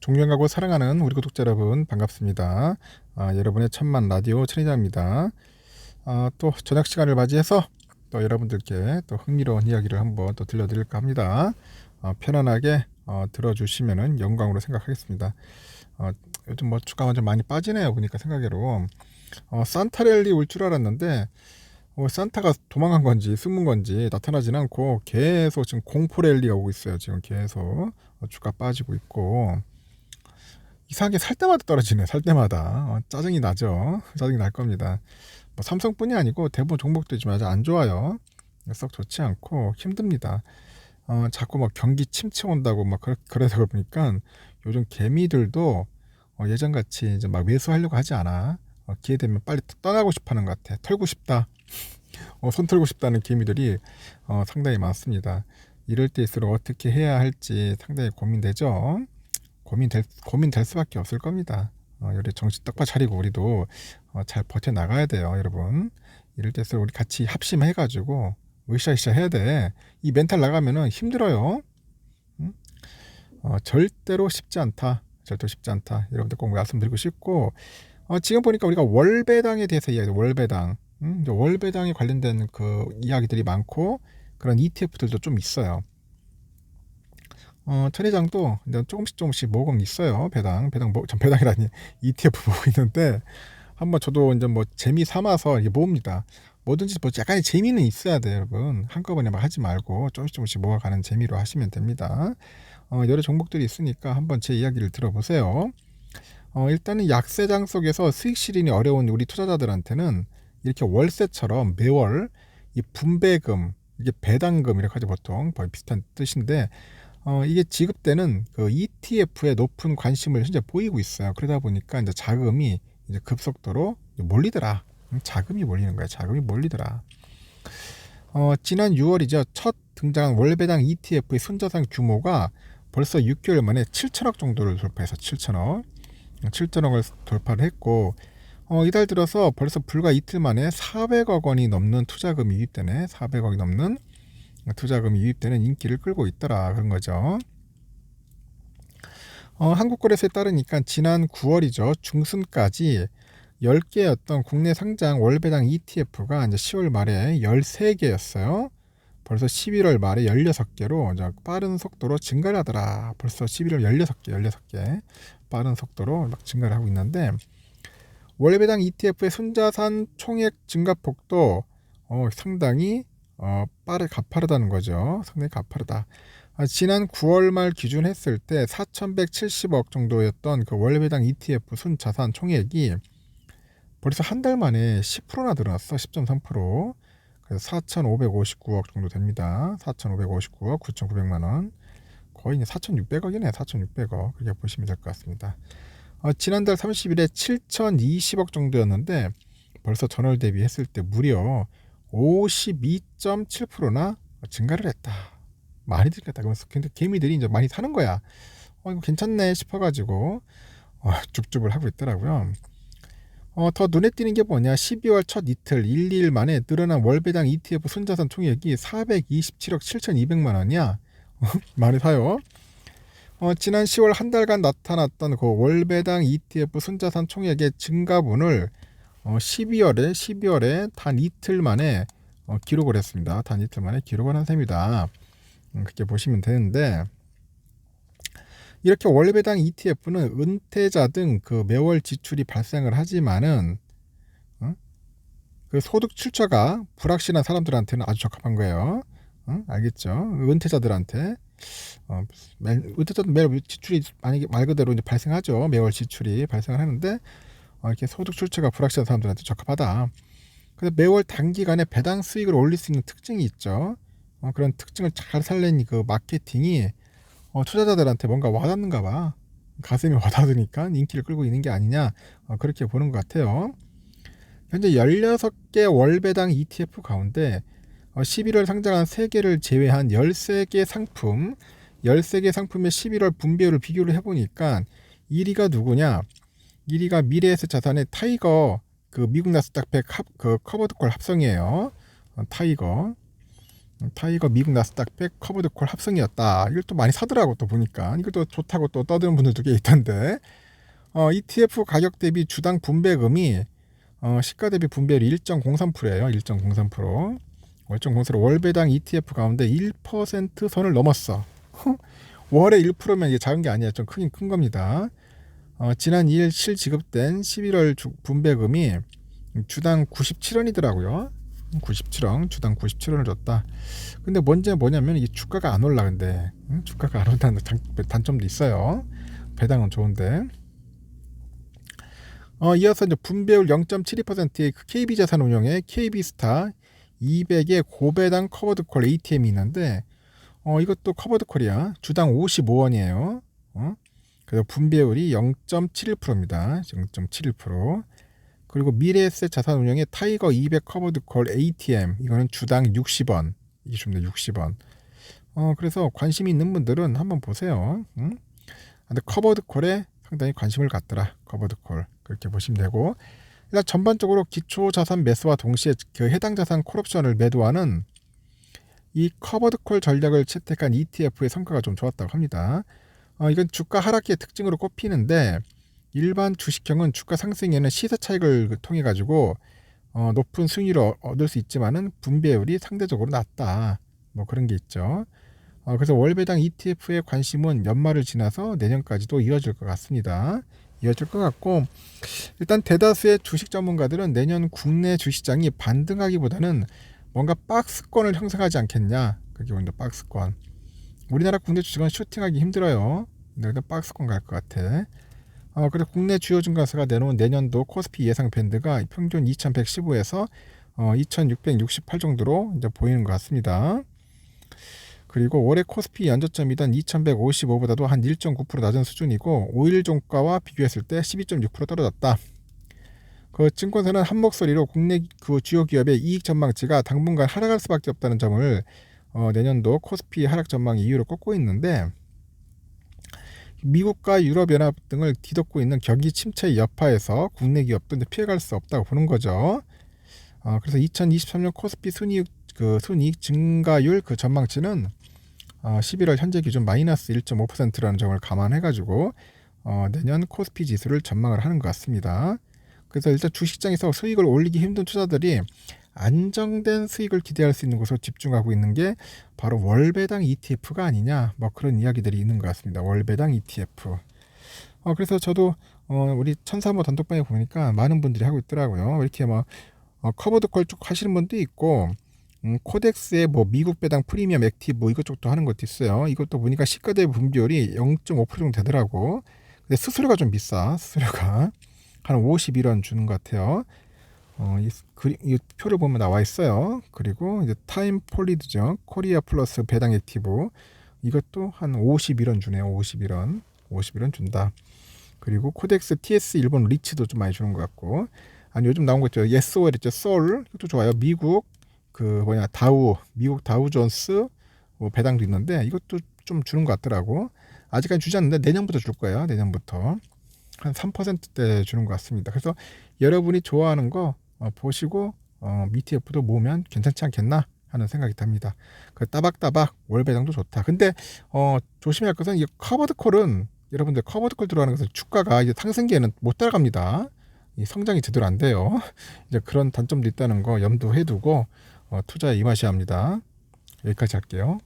존경하고 사랑하는 우리 구독자 여러분 반갑습니다. 여러분의 천만 라디오 천희자입니다. 또 저녁 시간을 맞이해서 또 여러분들께 또 흥미로운 이야기를 한번 또 들려드릴까 합니다. 편안하게 들어주시면 영광으로 생각하겠습니다. 요즘 뭐 주가가 좀 많이 빠지네요. 보니까 생각외로 산타랠리 올 줄 알았는데 산타가 도망간 건지 숨은 건지 나타나진 않고 계속 지금 공포랠리가 오고 있어요. 지금 계속 주가 빠지고 있고 이상하게 살 때마다 떨어지네. 살 때마다 짜증이 나죠. 짜증이 날 겁니다. 뭐 삼성뿐이 아니고 대부분 종목도 지금 아주 안 좋아요. 썩 좋지 않고 힘듭니다. 자꾸 뭐 경기 침체 온다고 막 그러다 보니까 요즘 개미들도 예전같이 이제 막 매수하려고 하지 않아. 기회 되면 빨리 떠나고 싶어하는 것 같아. 털고 싶다. 손 털고 싶다는 개미들이 상당히 많습니다. 이럴 때일수록 어떻게 해야 할지 상당히 고민되죠. 고민될 수밖에 없을 겁니다. 여기 정신 똑바로 차리고 우리도 잘 버텨 나가야 돼요, 여러분. 이럴 때일수록 우리 같이 합심해가지고 으쌰으쌰 해야 돼. 이 멘탈 나가면은 힘들어요. 응? 절대로 쉽지 않다. 절대로 쉽지 않다. 여러분들 꼭 말씀드리고 싶고 지금 보니까 우리가 월배당에 대해서 이야기해요. 월배당. 월배당에 관련된 그 이야기들이 많고 그런 ETF들도 좀 있어요. 천혜장도 조금씩 모금 있어요. 배당이라니 ETF 모으고 있는데 한번 저도 이제 뭐 재미 삼아서 이게 모읍니다. 뭐든지 뭐 약간의 재미는 있어야 돼요, 여러분. 한꺼번에 막 하지 말고 조금씩 모아가는 재미로 하시면 됩니다. 여러 종목들이 있으니까 한번 제 이야기를 들어보세요. 일단은 약세장 속에서 수익 실현이 어려운 우리 투자자들한테는 이렇게 월세처럼 매월 이 분배금, 이게 배당금 이렇게 하죠. 보통 거의 비슷한 뜻인데 이게 지급되는 그 ETF에 높은 관심을 현재 보이고 있어요. 그러다 보니까 이제 자금이 이제 급속도로 몰리더라. 자금이 몰리는 거야. 자금이 몰리더라. 지난 6월이죠. 첫 등장한 월배당 ETF의 순자산 규모가 벌써 6개월 만에 7천억 정도를 돌파해서 7천억을 돌파를 했고 이달 들어서 벌써 불과 이틀 만에 400억 원이 넘는 투자금이 유입되네. 400억이 넘는 투자금이 유입되는 인기를 끌고 있더라 그런 거죠. 한국거래소에 따르니까 지난 9월이죠. 중순까지 10개였던 국내 상장 월배당 ETF가 이제 10월 말에 13개였어요. 벌써 11월 말에 16개로 빠른 속도로 증가를 하더라. 벌써 11월 16개 빠른 속도로 막 증가를 하고 있는데 월배당 ETF의 순자산 총액 증가폭도 상당히 가파르다는 거죠. 상당히 가파르다. 지난 9월 말 기준 했을 때 4,170억 정도였던 그 월배당 ETF 순자산 총액이 벌써 한 달 만에 10%나 늘어났어. 10.3%. 그래서 4,559억 정도 됩니다. 4,559억 9,900만 원. 거의 4,600억이네. 4,600억. 그렇게 보시면 될 것 같습니다. 지난달 30일에 7,020억 정도였는데 벌써 전월 대비했을 때 무려 52.7%나 증가를 했다. 많이 들겠다. 그러면서 근데 개미들이 이제 많이 사는 거야. 이거 괜찮네 싶어가지고 줍줍을 하고 있더라고요. 더 눈에 띄는 게 뭐냐? 12월 첫 이틀 1, 2일 만에 늘어난 월배당 ETF 순자산 총액이 427억 7,200만 원이야. 많이 사요. 지난 10월 한 달간 나타났던 그 월배당 ETF 순자산 총액의 증가분을 12월에 단 이틀 만에 기록을 했습니다. 단 이틀 만에 기록을 한 셈이다. 그렇게 보시면 되는데 이렇게 월배당 ETF는 은퇴자 등 그 매월 지출이 발생을 하지만은 그 소득 출처가 불확실한 사람들한테는 아주 적합한 거예요. 알겠죠? 은퇴자들한테 은퇴자도 매월 지출이 만약에 말 그대로 이제 발생하죠. 매월 지출이 발생을 하는데 이렇게 소득 출처가 불확실한 사람들한테 적합하다. 근데 매월 단기간에 배당 수익을 올릴 수 있는 특징이 있죠. 그런 특징을 잘 살린 그 마케팅이 투자자들한테 뭔가 와닿는가 봐. 가슴이 와닿으니까 인기를 끌고 있는 게 아니냐 그렇게 보는 것 같아요. 현재 16개 월배당 ETF 가운데 11월 상장한 3개를 제외한 13개 상품 13개 상품의 11월 분배율을 비교를 해보니까 1위가 누구냐? 1위가 미래에셋 자산의 타이거 그 미국 나스닥 100 그 커버드콜 합성이에요. 타이거 타이거 미국 나스닥 100 커버드 콜 합성이었다. 이걸 또 많이 사더라고. 또 보니까 이것도 좋다고 또 떠드는 분들도 꽤 있던데, ETF 가격 대비 주당 분배금이 시가 대비 분배율이 1.03%예요. 1.03%. 1.03% 월배당 ETF 가운데 1% 선을 넘었어. 월에 1%면 이게 작은 게 아니야. 좀 크긴 큰 겁니다. 지난 2일 실지급된 11월 분배금이 주당 97원이더라고요. 97원, 주당 97원을 줬다. 근데 문제는 뭐냐면 이 주가가 안 올라. 근데 주가가 안 올라는 단점도 있어요. 배당은 좋은데. 이어서 이제 분배율 0.72%의 그 KB자산운용의 KB스타 200의 고배당 커버드콜 ATM이 있는데, 이것도 커버드콜이야. 주당 55원이에요. 그래서 분배율이 0.71%입니다. 0.71%. 그리고 미래에셋 자산운용의 타이거 200 커버드콜 ATM, 이거는 주당 60원. 이게 좀 더 60원. 그래서 관심이 있는 분들은 한번 보세요. 근데 커버드콜에 상당히 관심을 갖더라. 커버드콜. 그렇게 보시면 되고, 일단 전반적으로 기초자산 매수와 동시에 그 해당 자산 콜옵션을 매도하는 이 커버드콜 전략을 채택한 ETF의 성과가 좀 좋았다고 합니다. 이건 주가 하락기의 특징으로 꼽히는데, 일반 주식형은 주가 상승에는 시세 차익을 통해 가지고 높은 수익을 얻을 수 있지만은 분배율이 상대적으로 낮다. 뭐 그런 게 있죠. 그래서 월배당 ETF의 관심은 연말을 지나서 내년까지도 이어질 것 같습니다. 이어질 것 같고, 일단 대다수의 주식 전문가들은 내년 국내 주식장이 반등하기보다는 뭔가 박스권을 형성하지 않겠냐. 그게 먼저 박스권. 우리나라 국내 주식은 슈팅하기 힘들어요. 근데 박스권 갈 것 같아. 그래서 국내 주요 증권사가 내놓은 내년도 코스피 예상 밴드가 평균 2115에서 2668 정도로 이제 보이는 것 같습니다. 그리고 올해 코스피 연저점이던 2155보다도 한 1.9% 낮은 수준이고 5일 종가와 비교했을 때 12.6% 떨어졌다. 그 증권사는 한 목소리로 국내 그 주요 기업의 이익 전망치가 당분간 하락할 수밖에 없다는 점을 내년도 코스피 하락 전망 이유로 꼽고 있는데, 미국과 유럽연합 등을 뒤덮고 있는 경기 침체의 여파에서 국내 기업도 이제 피해갈 수 없다고 보는 거죠. 그래서 2023년 코스피 순이익 증가율 그 전망치는 11월 현재 기준 마이너스 1.5%라는 점을 감안해가지고 내년 코스피 지수를 전망을 하는 것 같습니다. 그래서 일단 주식장에서 수익을 올리기 힘든 투자들이 안정된 수익을 기대할 수 있는 곳으로 집중하고 있는 게 바로 월배당 ETF가 아니냐, 뭐 그런 이야기들이 있는 것 같습니다. 월배당 ETF. 그래서 저도 우리 천사모 단톡방에 보니까 많은 분들이 하고 있더라고요. 이렇게 뭐 커버드콜 쪽 하시는 분도 있고, 코덱스의 뭐 미국 배당 프리미엄 액티브 이것저것 하는 것도 있어요. 이것도 보니까 시가 대비 분배율이 0.5% 정도 되더라고. 근데 수수료가 좀 비싸. 수수료가 한 51원 주는 것 같아요. 이 표를 보면 나와 있어요. 그리고 이제 타임 폴리드죠. 코리아 플러스 배당 액티브, 이것도 한 51원 주네요. 51원 준다. 그리고 코덱스 TS 일본 리츠도 좀 많이 주는 것 같고, 아니 요즘 나온 거 있죠. SOL 있죠. 소울, 이것도 좋아요. 미국 미국 다우존스 뭐 배당도 있는데 이것도 좀 주는 것 같더라고. 아직까지 주지 않는데 내년부터 줄 거예요. 내년부터 한 3%대 주는 것 같습니다. 그래서 여러분이 좋아하는 거 보시고 ETF도 모으면 괜찮지 않겠나 하는 생각이 듭니다. 그 따박따박 월배당도 좋다. 근데 조심해야 할 것은 이 커버드콜은, 여러분들 커버드콜 들어가는 것은 주가가 이제 상승기에는 못 따라갑니다. 이 성장이 제대로 안 돼요. 이제 그런 단점도 있다는 거 염두해 두고 투자에 임하셔야 합니다. 여기까지 할게요.